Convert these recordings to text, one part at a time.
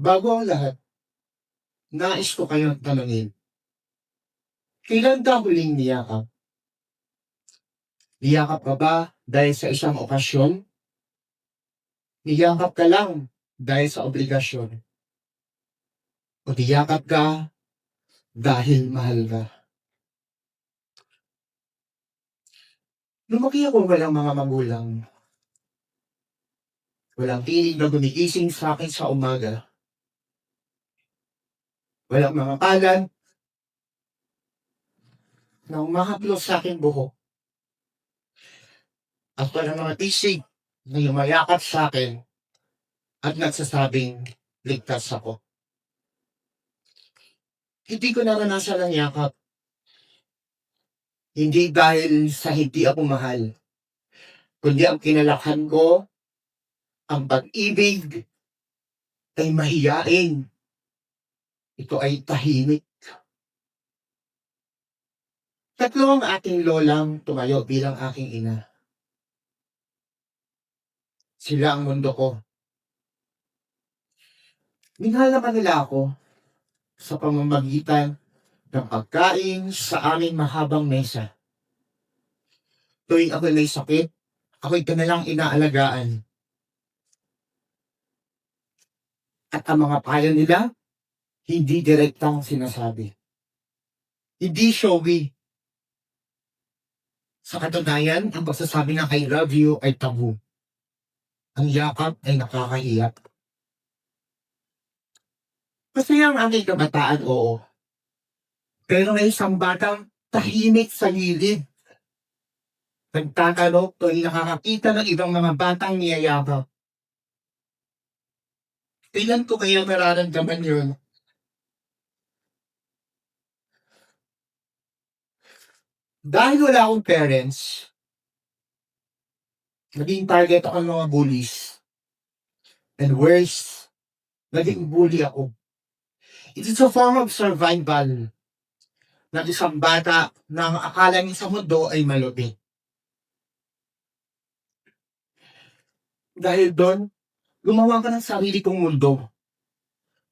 Bago ang lahat, nais ko kayong tanungin, kailan ka huling niyakap? Niyakap ka ba dahil sa isang okasyon? Niyakap ka lang dahil sa obligasyon? O niyakap ka dahil mahal ka? Lumaki ako walang mga magulang. Walang tinig na gumigising sa akin sa umaga. Walang mga palad na umahaplos sa aking buhok. At walang mga tisig na yumayakap sa akin at nagsasabing ligtas ako. Hindi ko naranasan ang yakap. Hindi dahil sa hindi ako mahal, kundi ang kinalakhan ko, ang pag-ibig ay mahiyain. Ito ay tahimik. Tatlo ang aking lolang tumayo bilang aking ina. Sila ang mundo ko. Minahal naman nila ako sa pamamagitan ng pagkain sa aming mahabang mesa. Tuwing ako may sakit, ako'y kanilang inaalagaan. At ang mga payo nila, hindi direktang sinasabi. Hindi showy. Sa katunayan, ang pagsasabi ng I love you ay tabu. Ang yakap ay nakakahiya. Masaya ang aking kabataan, oo. Pero may isang batang tahimik sa gilid. Nagtatanong tuwing nakakakita ng ibang mga batang niyayakap. Kailan ko kaya nararamdaman yun? Dahil wala akong parents, naging target ako ng mga bullies. And worse, naging bully ako. It is a form of survival ng isang bata na ang akala niya sa mundo ay malupit. Dahil doon, gumawa ka ng sarili kong mundo.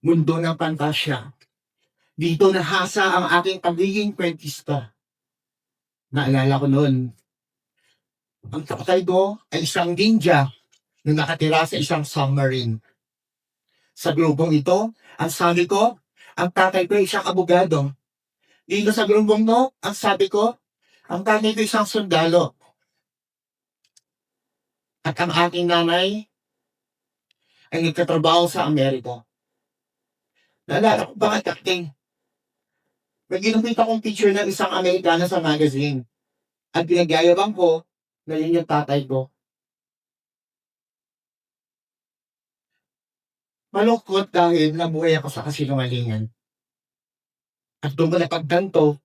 Mundo ng pantasya. Dito nahasa ang aking pagiging kwentista. Naalala ko noon, ang tatay ko ay isang ninja na nakatira sa isang submarine. Sa grupong ito, ang sabi ko, ang tatay ko ay isang abogado. Dito sa grupong to, ang sabi ko, ang tatay ko ay isang sundalo. At ang aking nanay ay nagtatrabaho sa Amerika. Naalala ko ba acting? May ginamit akong picture ng isang Amerikano sa magazine. At pinagyayabang ko na yun yung tatay ko. Malungkot dahil nabuhay ako sa kasinungalingan. At doon ko napagtanto,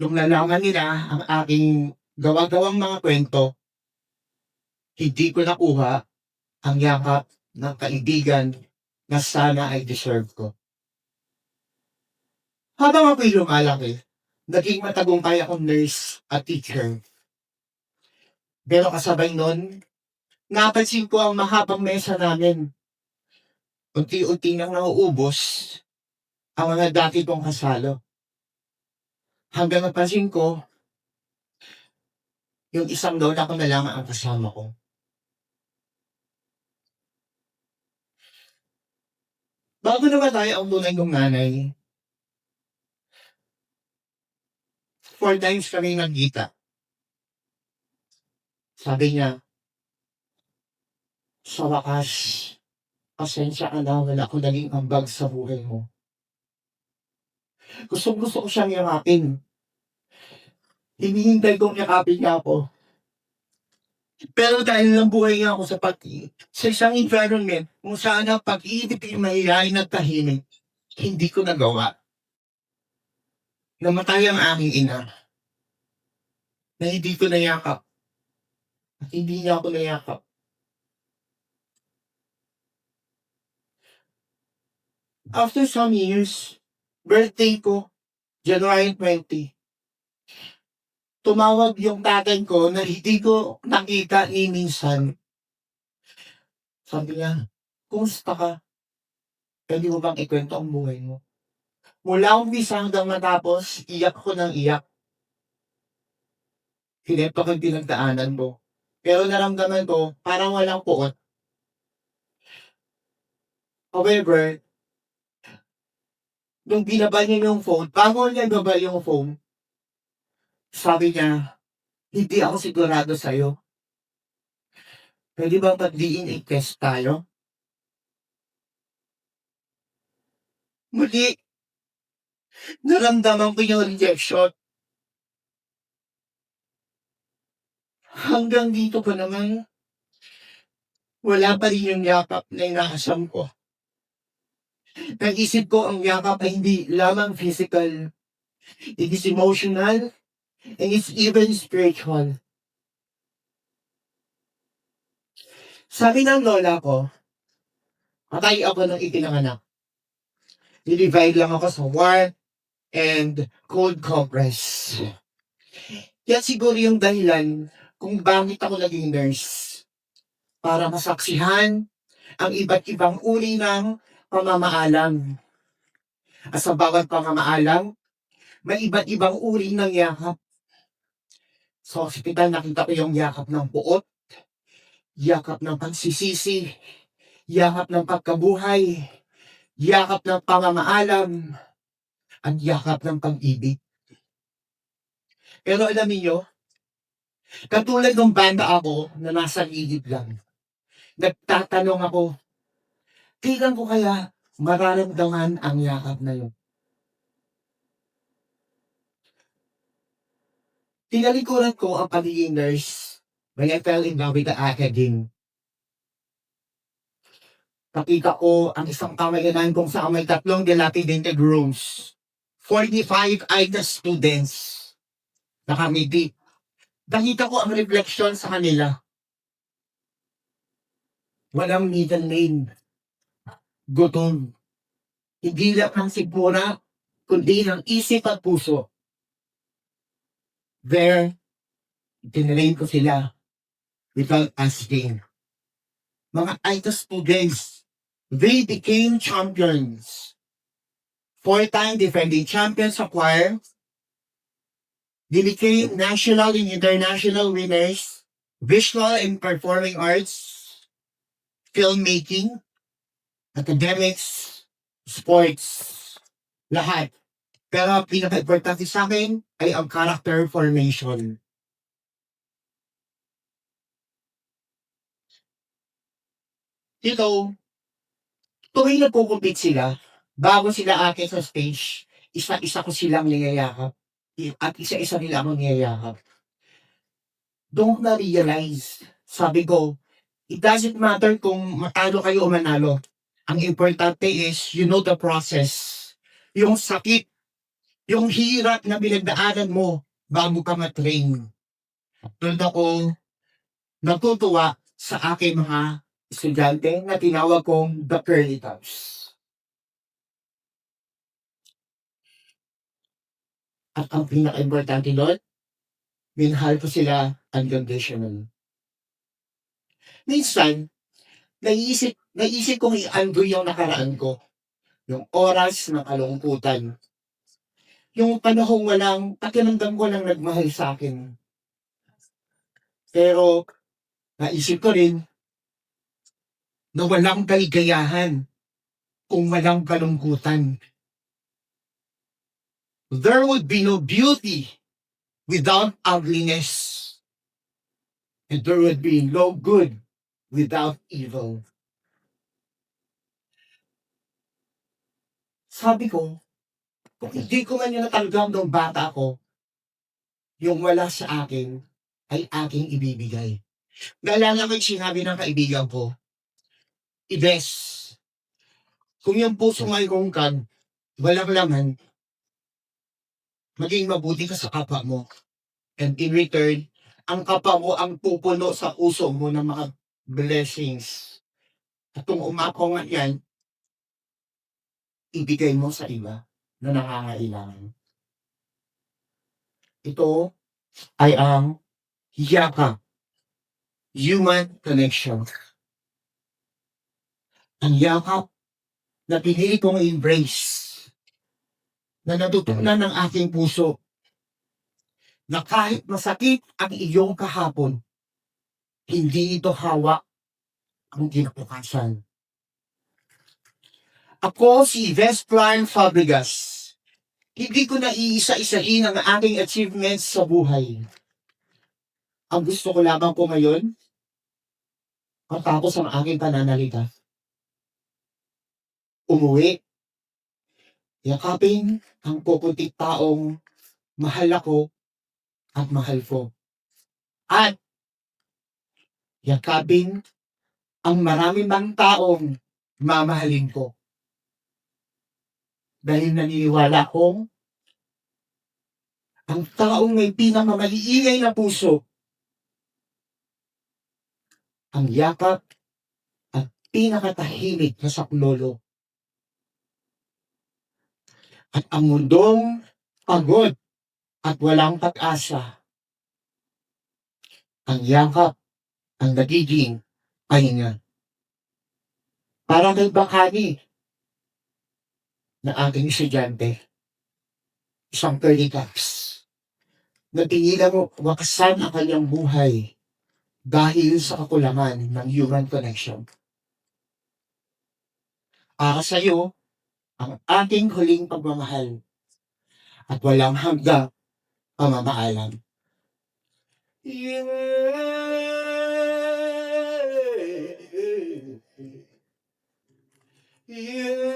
nung nalaman nila ang aking gawa-gawang mga kwento, hindi ko nakuha ang yakap ng kaibigan na sana ay deserve ko. Habang ako'y lumalaki, naging matagumpay akong nurse at teacher. Pero kasabay nun, napansin ko ang mahabang mesa namin. Unti-unti nang nauubos ang mga dati kong kasalo. Hanggang napansin ko, yung isang lola ko na lang ang kasama ko. Bago namatay ang tunay kong nanay, 4 times kami nagkita. Sabi niya, sa wakas, pasensya ka na, wala akong naging ambag sa buhay mo. Gusto ko siyang yakapin. Hinihintay kong yakapin niya ako. Pero dahil nabuhay nga ako sa isang environment kung saan ang pag-ibig ay mahihain at tahimik, hindi ko nagawa. Namatay ang aking ina na hindi ko nayakap at hindi niya ako nayakap. After some years, birthday ko, January 20, tumawag yung tatay ko na hindi ko nakita ni minsan. Sabi niya, kumusta ka? Puwede mo bang ikwento ang buhay mo? Mula umpisa hanggang matapos, iyak ako ng iyak. Kinuwento ko yung pinagdaanan mo. Pero naramdaman ko parang walang puot. However, nung binaba niya yung phone, bago niya ibaba yung phone, sabi niya, "Hindi ako sigurado sa'yo. Puwede ba mag-DNA test tayo?" Muli, naramdaman ko yung rejection. Hanggang dito pa naman, wala pa rin yung yakap na inaasam ko. Naisip ko ang yakap ay hindi lamang physical, it is emotional, and it's even spiritual. Sabi ng lola ko, patay ako nung ipinanganak. Nilivide lang ako sa warm and cold compress. Yan siguro yung dahilan kung bakit ako naging nurse. Para masaksihan ang iba't ibang uri ng pamamaalam. At sa bawat pamamaalam, may iba't ibang uri ng yakap. Sa ospital, nakita ko yung yakap ng puot, yakap ng pagsisisi, yakap ng pagkabuhay, yakap ng pamamaalam, at yakap ng pag-ibig. Pero alam niyo, katulad ng banda ako na nasa gilid lang, nagtatanong ako, kailan ko kaya mararamdaman ang yakap na yun? Tinalikuran ko ang pagiging nurse when I fell in love with the academe. Nakita ko ang isang pamayanan kung saan may 3 dilapidated rooms. 45 IDA students nakangiti. Nakita ko ang reflection sa kanila. Walang middle name. Gutom. Hindi lang ng sigmura, kundi ng isip at puso. There, tinrain ko sila without asking. Mga IDA students, they became champions. 4-time defending champions sa choir. They became national and international winners, visual and performing arts, filmmaking, academics, sports, lahat. Pero ang pinaka-importante sa akin ay ang character formation. You know, tuwing nagko-compete sila, bago sila aakyat sa stage, isa-isa ko silang niyayakap at isa-isa nila akong niyayakap. Doon ko na-realize, sabi ko, it doesn't matter kung matalo kayo o manalo. Ang importante is, you know the process. Yung sakit, yung hirap na pinagdaanan mo bago ka matrain. Doon ako natutuwa sa aking mga estudyante na tinawag kong the curly tops. At ang pinaka-importante doon, minahal ko sila unconditional. Minsan, naisip kong i-undo yung nakaraan ko. Yung oras ng kalungkutan. Yung panahong walang pakiramdam ko lang nagmahal sa akin. Pero naisip ko rin na walang kaligayahan kung walang kalungkutan. There would be no beauty without ugliness. And there would be no good without evil. Sabi ko, kung hindi ko man yung natanggap ng bata ko, yung wala sa akin ay aking ibibigay. Naalala ko yung sinabi ng kaibigan ko, Ives, kung yung puso may rungkan, walang laman, maging mabuti ka sa kapwa mo. And in return, ang kapwa mo ang pupuno sa puso mo ng mga blessings. At kung umako nga yan, ibigay mo sa iba na nangangailangan. Ito ay ang yakap, human connection. Ang yakap na pinili kong embrace, na natutunan ng aking puso, na kahit masakit ang iyong kahapon, hindi ito hawak ang kinabukasan. Ako si Vesplan Fabregas. Hindi ko na iisa-isahin ang aking achievements sa buhay. Ang gusto ko lamang po ngayon, matapos ang aking pananalita, umuwi, yakapin ang puputik taong mahal ako at mahal ko. At yakapin ang marami mang taong mamahalin ko. Dahil naniniwala akong ang taong may pinakamaliingay na puso, ang yakap at pinakatahimik na saklolo. At ang mundong pagod at walang pag-asa, ang yakap ang nagiging pahinga. Parang kay Bakani na aking estudyante, isang early caps, napigilan mo wakasan ang kanyang buhay dahil sa kakulangan ng human connection. Para sa iyo, ang ating huling pagmamahal at walang hanggang pamamaalam. Yeah.